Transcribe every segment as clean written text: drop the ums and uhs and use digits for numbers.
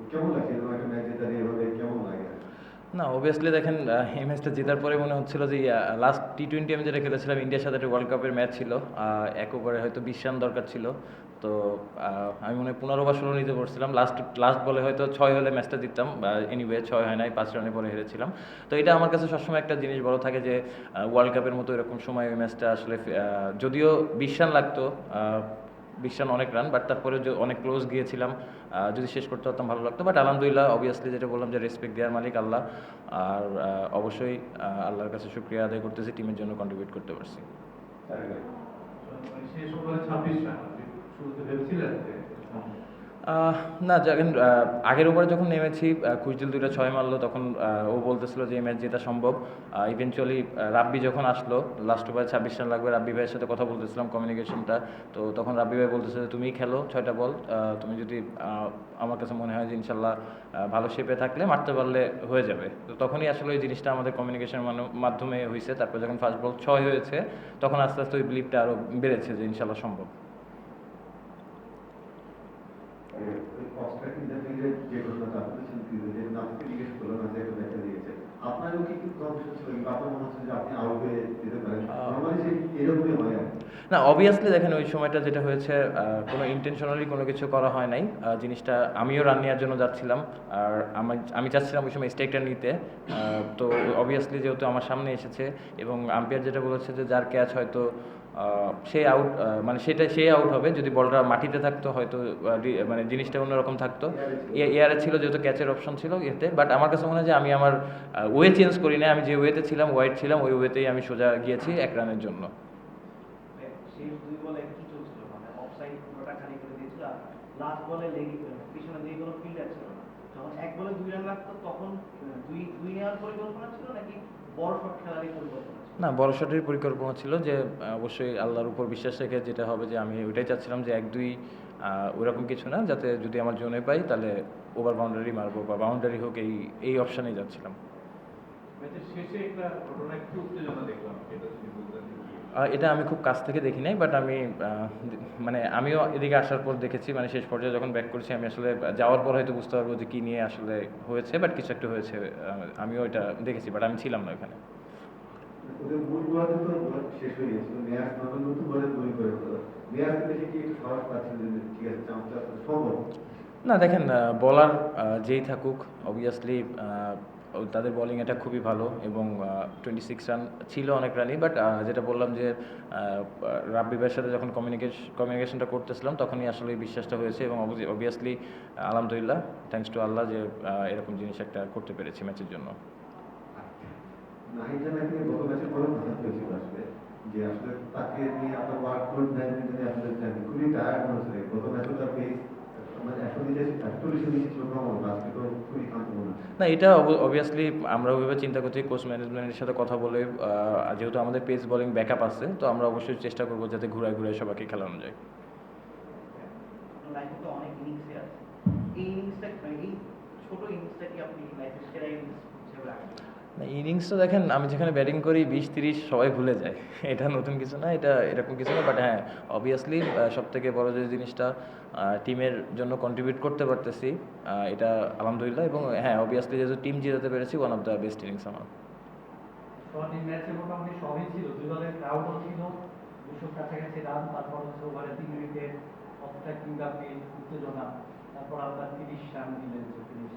কেমন লাগছে এরকম একটা ম্যাচে দাঁড়িয়ে এভাবে কেমন লাগে? না, অবভিয়াসলি দেখেন এই ম্যাচটা জেতার পরে মনে হচ্ছিল যে লাস্ট টি-20 আমি যেটা খেলেছিলাম ইন্ডিয়ার সাথে একটা ওয়ার্ল্ড কাপের ম্যাচ ছিল। ১ ওভারে হয়তো ২০ রান দরকার ছিল। তো আমি মনে হয় ১৫ বা ১৬ নিতে পড়ছিলাম। লাস্ট লাস্ট বলে হয়তো ৬ হলে ম্যাচটা জিততাম। এনিওয়ে ৬ হয় নাই, ৫ রানের পরে হেরেছিলাম। তো এটা আমার কাছে সবসময় একটা জিনিস বড় থাকে যে ওয়ার্ল্ড কাপের মতো এরকম সময় ওই ম্যাচটা আসলে যদিও ২০ রান লাগতো, ২০ রান অনেক রান, বাট তারপরে অনেক ক্লোজ গিয়েছিলাম। যদি শেষ করতে পারতাম ভালো লাগতো, বাট আলহামদুলিল্লাহ অবভিয়াসলি যেটা বললাম যে রেসপেক্ট দেওয়ার মালিক আল্লাহ। আর অবশ্যই আল্লাহর কাছে শুকরিয়া আদায় করতেছি টিমের জন্য কন্ট্রিবিউট করতে পারছি। মানে শেষ ওভারে ২৬ রান আপনি শুরুতে ভেবেছিলেন যে সম্ভব? না, যখন আগের ওভারে যখন নেমেছি খুশদিল ২টা ৬ মারলো, তখন ও বলতেছিল যে এই ম্যাচ জেতা সম্ভব। ইভেনচুয়ালি রাব্বি যখন আসলো লাস্ট ওভারে ২৬ রান লাগবে, রাব্বি ভাইয়ের সাথে কথা বলতেছিলাম কমিউনিকেশনটা। তো তখন রাব্বি ভাই বলতেছে যে তুমিই খেলো ৬টা বল, তুমি যদি আমার কাছে মনে হয় যে ইনশাল্লাহ ভালো শেপে থাকলে মারতে পারলে হয়ে যাবে। তো তখনই আসলে ওই জিনিসটা আমাদের কমিউনিকেশনের মাধ্যমে হয়েছে। তারপর যখন ফার্স্ট বল ৬ হয়েছে তখন আস্তে আস্তে ওই বিলিভটা আরও বেড়েছে যে ইনশাল্লাহ সম্ভব। ওই অস্কার ইন্টারভিউয়ের যে ঘটনাটা আপনি যে নামকে জিজ্ঞেস করলেন যে একটা ব্যাখ্যা দিয়েছে, আপনারও কি একটু কনফিউশন ছিল কিন্তু আপনার মনে হচ্ছে যে আপনি আউট হয়ে যেতে পারেন? আহ, নরমালি সে এরকমই হয় আর কি। না, অবভিয়াসলি দেখেন ওই সময়টা যেটা হয়েছে কোনো ইন্টেনশনালি কোনো কিছু করা হয় নাই। জিনিসটা আমিও রান নেওয়ার জন্য যাচ্ছিলাম। আর আমি চাচ্ছিলাম ওই সময় স্ট্রাইকটা নিতে। তো অবভিয়াসলি যেহেতু আমার সামনে এসেছে এবং আম্পায়ার যেটা বলেছে যে যার ক্যাচ হয়তো সে আউট, মানে সে আউট হবে। যদি বলটা মাটিতে থাকতো হয়তো মানে জিনিসটা অন্যরকম থাকতো। এয়ারে ছিল। এয়ারে ছিল যেহেতু ক্যাচের অপশন ছিল এতে, বাট আমার কাছে মনে হয় যে আমি আমার ওয়ে চেঞ্জ করি না। আমি যে ওয়েতে ছিলাম ওয়াইড ছিলাম ওই ওয়েতেই আমি সোজা গিয়েছি ১ রানের জন্য। শেষ দুই বলে কি চলছিল, মানে অফসাইড পুরোটা খালি করে দিয়েছিল, আর লাস্ট বলে পিছনে দিয়ে কোনো ফিল্ডার ছিল না। যখন এক বলে ২ রান লাগতো তখন দুই দুই নেওয়ার পরিকল্পনা ছিল নাকি বড় শট খেলারই পরিকল্পনা ছিল? না, বড় শটের পরিকল্পনা ছিল যে অবশ্যই আল্লাহর উপর বিশ্বাস রেখে যেটা হবে যে আমি ওইটাই চাচ্ছিলাম যে ১-২ ওইরকম কিছু না, যাতে যদি আমার জোনে পাই তাহলে ওভার বাউন্ডারি মারবো বা বাউন্ডারি হোক, এই অপশানেই যাচ্ছিলাম। ম্যাচের শেষে একটা ঘটনা একটু উত্তেজনা দেখলাম, এটা যদি বলতেন কি? এটা আমি খুব কাছ থেকে দেখি নাই, বাট আমি মানে আমিও এদিকে আসার পর দেখেছি, মানে শেষ পর্যায়ে যখন ব্যাক করছি আমি আসলে যাওয়ার পর হয়তো বুঝতে পারবো যে কী নিয়ে আসলে হয়েছে, বাট কিছু একটা হয়েছে। আমিও এটা দেখেছি, বাট আমি ছিলাম না ওখানে। ওদের মূল গোয়াতে তো শেষ হয়ে গেছিল, মেয়ার নতুন নতুন বলে তৈরি করে ফেলো। মেয়ারকে দেখে কি একটু সাহস পাচ্ছেন যে ঠিক আছে চান্সটা সম্ভব? না, দেখেন বলার যেই থাকুক অবভিয়াসলি তাদের বোলিং এটা খুবই ভালো এবং 26 রান ছিল অনেক রানই, বাট যেটা বললাম যে রাব্বি ভাইয়ের সাথে যখন কমিউনিকেশনটা করতেছিলাম তখনই আসলে এই বিশ্বাসটা হয়েছে এবং অবভিয়াসলি আলহামদুলিল্লাহ, থ্যাঙ্কস টু আল্লাহ যে এরকম জিনিস একটা করতে পেরেছি ম্যাচের জন্য। নাহিদ জানা কিন্তু গত ম্যাচে বড় কথা হয়েছিল আসলে, যে আসলে তাকে নিয়ে আপনার ওয়ার্কলোড ম্যানেজমেন্ট নিয়ে আসলে খুবই টায়ার্ড মনে হচ্ছে। গত ম্যাচও তার পেস মানে 140 বেশি ছিল নরমাল, আজকে তো খুবই ক্লান্ত মনে হচ্ছে। না, এটা অবভিয়াসলি আমরা ওইভাবে চিন্তা করছি কোচ ম্যানেজমেন্টের সাথে কথা বলে, যেহেতু আমাদের পেস বোলিং ব্যাকআপ আছে তো আমরা অবশ্যই চেষ্টা করবো যাতে ঘুরায় ঘুরায় সবাইকে খেলানো যায়। আপনার লাইফে তো অনেক ইনিংসে আছে, এই ইনিংসটা মানে এই ছোট ইনিংসটা কি আপনি লাইফের সেরা ইনিংস হিসেবে রাখেন? না, ইনিংসটা দেখেন আমি যেখানে ব্যাটিং করি ২০-৩০ সবাই ভুলে যায়। এটা নতুন কিছু না, এটা এরকম কিছু না, বাট হ্যাঁ অবভিয়াসলি সব থেকে বড় যে জিনিসটা টিমের জন্য কন্ট্রিবিউট করতে পারতেছি, এটা আলহামদুলিল্লাহ। এবং হ্যাঁ অবভিয়াসলি যেহেতু টিম জিতাতে পেরেছি, one of the best innings আমার। শর্ট ম্যাচে মোটামুটি সবই ছিল, দুই দলের ক্রাউডও ছিল, ২০০ কাছাকাছি রান, তারপর হচ্ছে ওভারে ৩ উইকেট, অফটা কিংবাপি উত্তেজনা, তারপর আপনার ৩০ রান দিলেন ৩০।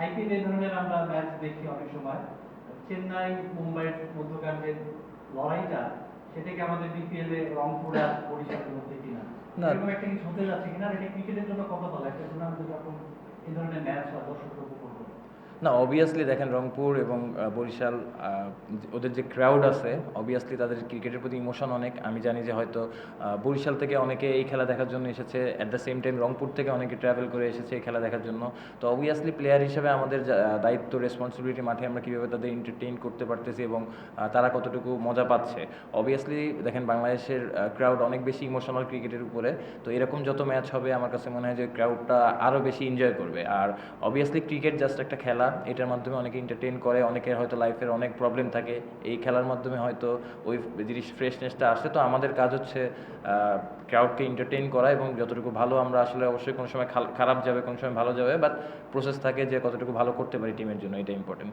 আইপিএল এই ধরনের আমরা ম্যাচ দেখি অনেক সময়, চেন্নাই মুম্বাইয়ের মধ্যকার যে লড়াইটা, সেটা কি আমাদের বিপিএল এ রংপুর আর বরিশালের মধ্যে কিনা না, এরকম একটা কিছু হতে যাচ্ছে কিনা? আর এটা ক্রিকেটের জন্য কত ভালো একটা টুর্নামেন্টে যখন এই ধরনের ম্যাচ হয় দর্শকরা উপভোগ করবে। না, অবভিয়াসলি দেখেন রংপুর এবং বরিশাল, ওদের যে ক্রাউড আছে অবভিয়াসলি তাদের ক্রিকেটের প্রতি ইমোশন অনেক। আমি জানি যে হয়তো বরিশাল থেকে অনেকে এই খেলা দেখার জন্য এসেছে, at the same time Rangpur থেকে অনেকে ট্রাভেল করে এসেছে এই খেলা দেখার জন্য। তো অবভিয়াসলি প্লেয়ার হিসেবে আমাদের দায়িত্ব রেসপন্সিবিলিটি মাঠে আমরা কীভাবে তাদের এন্টারটেইন করতে পারতেছি এবং তারা কতটুকু মজা পাচ্ছে। অবভিয়াসলি দেখেন বাংলাদেশের ক্রাউড অনেক বেশি ইমোশনাল ক্রিকেটের উপরে। তো এরকম যত ম্যাচ হবে আমার কাছে মনে হয় যে ক্রাউডটা আরও বেশি এনজয় করবে। আর অবভিয়াসলি ক্রিকেট জাস্ট একটা খেলা, এটার মাধ্যমে অনেকে এন্টারটেইন করে, অনেকের হয়তো লাইফের অনেক প্রবলেম থাকে, এই খেলার মাধ্যমে হয়তো ওই জিনিস ফ্রেশনেসটা আসে। তো আমাদের কাজ হচ্ছে ক্রাউডকে এন্টারটেইন করা, এবং যতটুকু ভালো আমরা আসলে অবশ্যই কোনো সময় খারাপ যাবে, কোনো সময় ভালো যাবে, বাট প্রসেস থাকে যে কতটুকু ভালো করতে পারি টিমের জন্য, এটা ইম্পর্টেন্ট।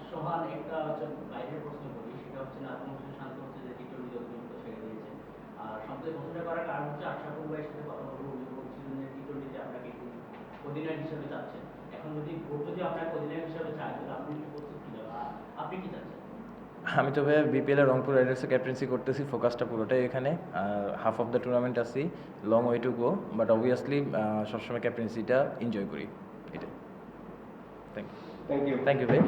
সোহান, একটা হচ্ছে বাইরের প্রশ্ন করি, সেটা হচ্ছে না এখন হচ্ছে শান্ত হচ্ছে যে টি-20 যতদিন তো ছেড়ে দিয়েছে, আর সবথেকে প্রশ্নটা করার কারণ হচ্ছে আশরাফুল ভাইয়ের সাথে কথা বলবো, উনি বলছিলেন যে টি-20তে আপনাকে অধিনায়ক হিসেবে চাচ্ছেন। এখন যদি আপনাকে অধিনায়ক হিসেবে চায় তাহলে আপনি কি প্রস্তুত কি আপনি কি চাচ্ছেন? আমি তবে বিপিএল এর রংপুর রাইডার্সের ক্যাপ্টেন্সি করতেছি, ফোকাসটা পুরোটাই এখানে। হাফ অফ দ্য টুর্নামেন্ট আছি, long way to go, but obviously সবসময় ক্যাপ্টেন্সিটা এনজয় করি, এটা। Thank you. Thank you. Thank you ভাই।